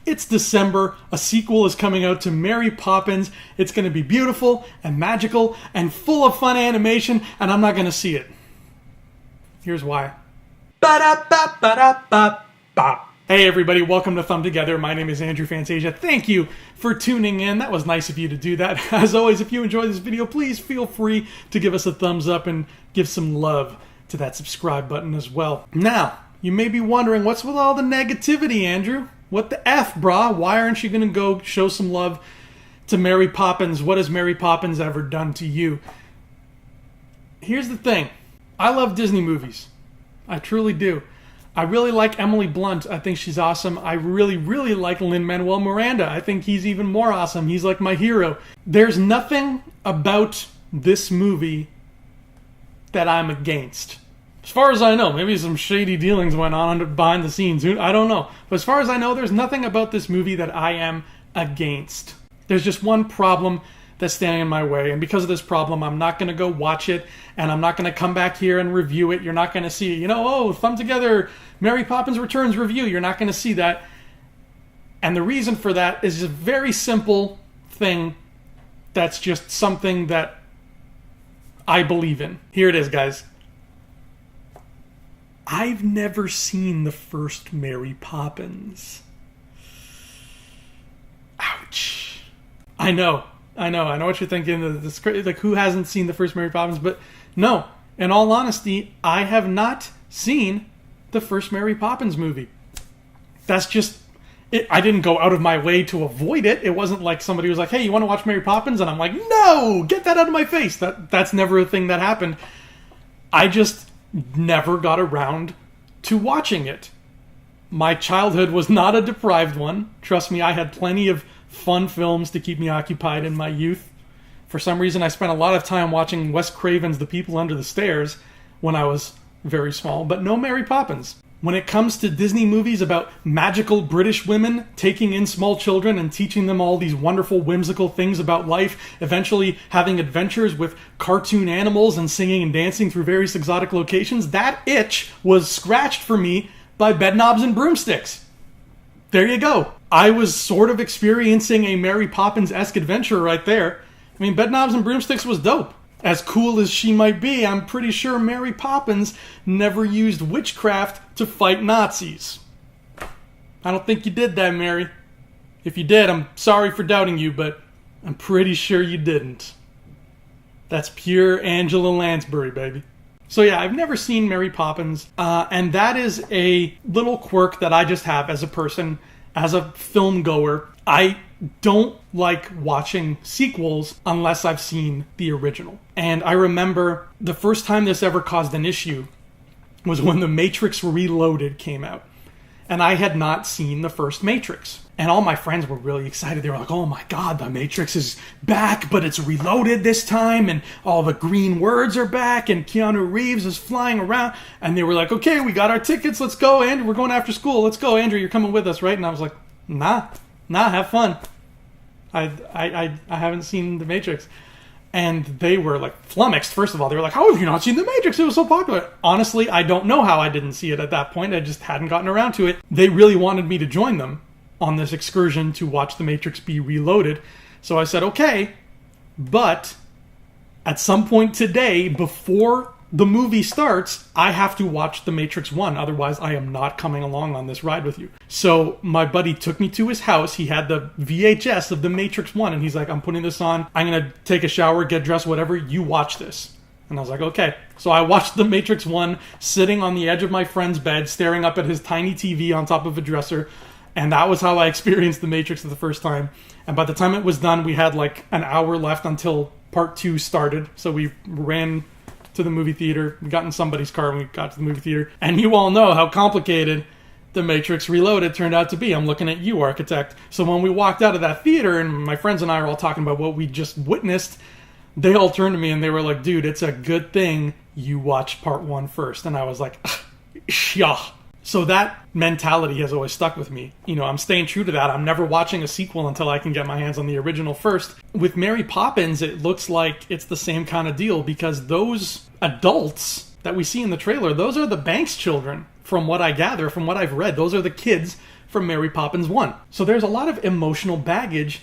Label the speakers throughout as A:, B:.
A: It's December. A sequel is coming out to Mary Poppins. It's going to be beautiful and magical and full of fun animation, and I'm not going to see it. Here's why. Ba-da-ba-ba-da-ba-ba. Hey everybody, welcome to Thumb Together. My name is Andrew Fantasia. Thank you for tuning in. That was nice of you to do that. As always, if you enjoyed this video, please feel free to give us a thumbs up and give some love to that subscribe button as well. Now, you may be wondering, what's with all the negativity, Andrew? What the F, brah? Why aren't you going to go show some love to Mary Poppins? What has Mary Poppins ever done to you? Here's the thing. I love Disney movies. I truly do. I really like Emily Blunt. I think she's awesome. I really, really like Lin-Manuel Miranda. I think he's even more awesome. He's like my hero. There's nothing about this movie that I'm against. As far as I know, maybe some shady dealings went on behind the scenes. I don't know. But as far as I know, there's nothing about this movie that I am against. There's just one problem that's standing in my way. And because of this problem, I'm not going to go watch it. And I'm not going to come back here and review it. You're not going to see, Thumb Together, Mary Poppins Returns review. You're not going to see that. And the reason for that is a very simple thing that's just something that I believe in. Here it is, guys. I've never seen the first Mary Poppins. Ouch. I know what you're thinking. Like, who hasn't seen the first Mary Poppins? But no, in all honesty, I have not seen the first Mary Poppins movie. That's just it. I didn't go out of my way to avoid it. It wasn't like somebody was like, hey, you want to watch Mary Poppins? And I'm like, no, get that out of my face. That's never a thing that happened. I just never got around to watching it. My childhood was not a deprived one. Trust me, I had plenty of fun films to keep me occupied in my youth. For some reason, I spent a lot of time watching Wes Craven's The People Under the Stairs when I was very small, but no Mary Poppins. When it comes to Disney movies about magical British women taking in small children and teaching them all these wonderful, whimsical things about life, eventually having adventures with cartoon animals and singing and dancing through various exotic locations, that itch was scratched for me by Bedknobs and Broomsticks. There you go. I was sort of experiencing a Mary Poppins-esque adventure right there. I mean, Bedknobs and Broomsticks was dope. As cool as she might be, I'm pretty sure Mary Poppins never used witchcraft to fight Nazis. I don't think you did that, Mary. If you did, I'm sorry for doubting you, but I'm pretty sure you didn't. That's pure Angela Lansbury, baby. So yeah, I've never seen Mary Poppins, and that is a little quirk that I just have as a person, as a film goer. I don't like watching sequels unless I've seen the original. And I remember the first time this ever caused an issue was when The Matrix Reloaded came out. And I had not seen the first Matrix. And all my friends were really excited. They were like, oh my God, The Matrix is back, but it's reloaded this time. And all the green words are back. And Keanu Reeves is flying around. And they were like, okay, we got our tickets. Let's go, Andrew. We're going after school. Let's go, Andrew. You're coming with us, right? And I was like, nah, have fun. I haven't seen The Matrix. And they were like flummoxed, first of all. They were like, how have you not seen The Matrix? It was so popular. Honestly, I don't know how I didn't see it at that point. I just hadn't gotten around to it. They really wanted me to join them on this excursion to watch The Matrix be reloaded. So I said, okay, but at some point today, before the movie starts, I have to watch The Matrix 1. Otherwise, I am not coming along on this ride with you. So my buddy took me to his house. He had the VHS of The Matrix 1. And he's like, I'm putting this on. I'm going to take a shower, get dressed, whatever. You watch this. And I was like, okay. So I watched The Matrix 1 sitting on the edge of my friend's bed, staring up at his tiny TV on top of a dresser. And that was how I experienced The Matrix for the first time. And by the time it was done, we had like an hour left until part 2 started. So we ran to the movie theater. We got in somebody's car when we got to the movie theater. And you all know how complicated The Matrix Reloaded turned out to be. I'm looking at you, architect. So when we walked out of that theater and my friends and I are all talking about what we just witnessed, they all turned to me and they were like, dude, it's a good thing you watched part 1 first. And I was like, yeah. So that mentality has always stuck with me. I'm staying true to that. I'm never watching a sequel until I can get my hands on the original first. With Mary Poppins, it looks like it's the same kind of deal because those adults that we see in the trailer, those are the Banks children, from what I gather, from what I've read. Those are the kids from Mary Poppins 1. So there's a lot of emotional baggage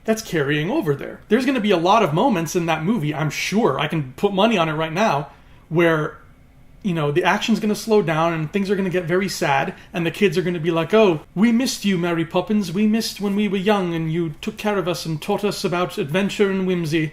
A: that's carrying over there. There's going to be a lot of moments in that movie, I'm sure, I can put money on it right now, where, you know, the action's going to slow down and things are going to get very sad, and the kids are going to be like, oh, we missed you, Mary Poppins. We missed when we were young and you took care of us and taught us about adventure and whimsy.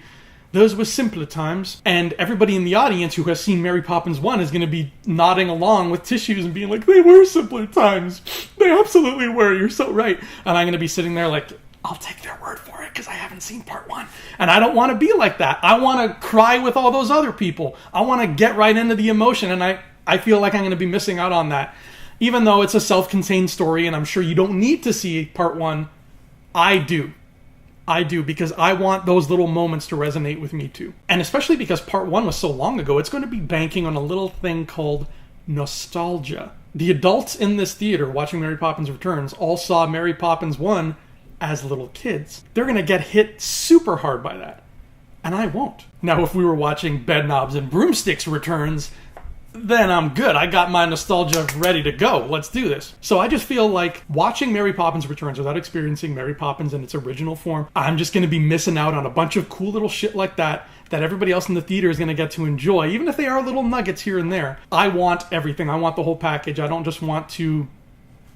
A: Those were simpler times. And everybody in the audience who has seen Mary Poppins 1 is going to be nodding along with tissues and being like, they were simpler times. They absolutely were. You're so right. And I'm going to be sitting there like, I'll take their word for it because I haven't seen part 1. And I don't want to be like that. I want to cry with all those other people. I want to get right into the emotion, and I feel like I'm going to be missing out on that. Even though it's a self-contained story, and I'm sure you don't need to see part 1, I do. I do, because I want those little moments to resonate with me too. And especially because part 1 was so long ago, it's going to be banking on a little thing called nostalgia. The adults in this theater watching Mary Poppins Returns all saw Mary Poppins 1 as little kids. They're going to get hit super hard by that. And I won't. Now, if we were watching Bedknobs and Broomsticks Returns, then I'm good. I got my nostalgia ready to go. Let's do this. So I just feel like watching Mary Poppins Returns without experiencing Mary Poppins in its original form, I'm just going to be missing out on a bunch of cool little shit like that everybody else in the theater is going to get to enjoy, even if they are little nuggets here and there. I want everything. I want the whole package. I don't just want to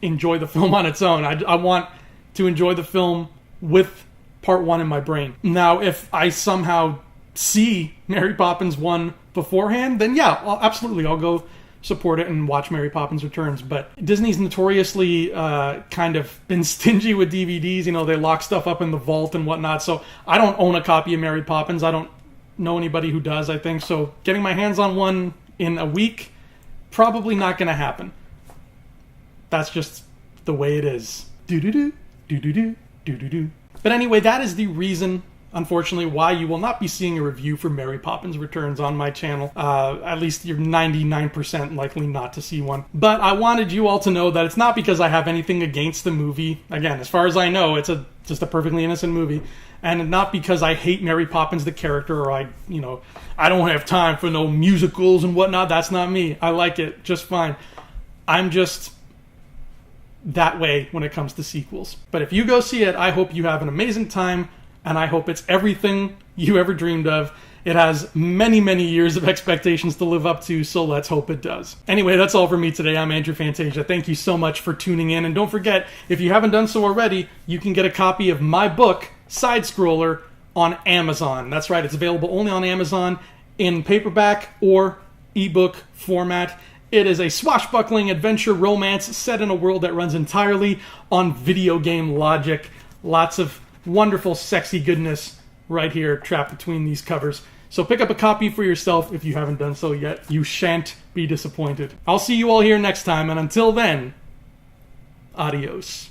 A: enjoy the film on its own. I want to enjoy the film with part 1 in my brain. Now, if I somehow see Mary Poppins 1 beforehand, then yeah, I'll go support it and watch Mary Poppins Returns. But Disney's notoriously kind of been stingy with DVDs. You know, they lock stuff up in the vault and whatnot. So I don't own a copy of Mary Poppins. I don't know anybody who does, I think. So getting my hands on one in a week, probably not going to happen. That's just the way it is. Do-do-do, do-do-do, do-do-do. But anyway, that is the reason, unfortunately, why you will not be seeing a review for Mary Poppins Returns on my channel. At least you're 99% likely not to see one. But I wanted you all to know that it's not because I have anything against the movie. Again, as far as I know, it's just a perfectly innocent movie. And not because I hate Mary Poppins the character, or I don't have time for no musicals and whatnot. That's not me. I like it just fine. I'm just that way when it comes to sequels. But if you go see it, I hope you have an amazing time, and I hope it's everything you ever dreamed of. It has many, many years of expectations to live up to, so let's hope it does. Anyway, that's all for me today. I'm Andrew Fantasia. Thank you so much for tuning in, and don't forget, if you haven't done so already, you can get a copy of my book, Side Scroller, on Amazon. That's right, it's available only on Amazon in paperback or ebook format. It is a swashbuckling adventure romance set in a world that runs entirely on video game logic. Lots of wonderful, sexy goodness right here trapped between these covers. So pick up a copy for yourself if you haven't done so yet. You shan't be disappointed. I'll see you all here next time, and until then, adios.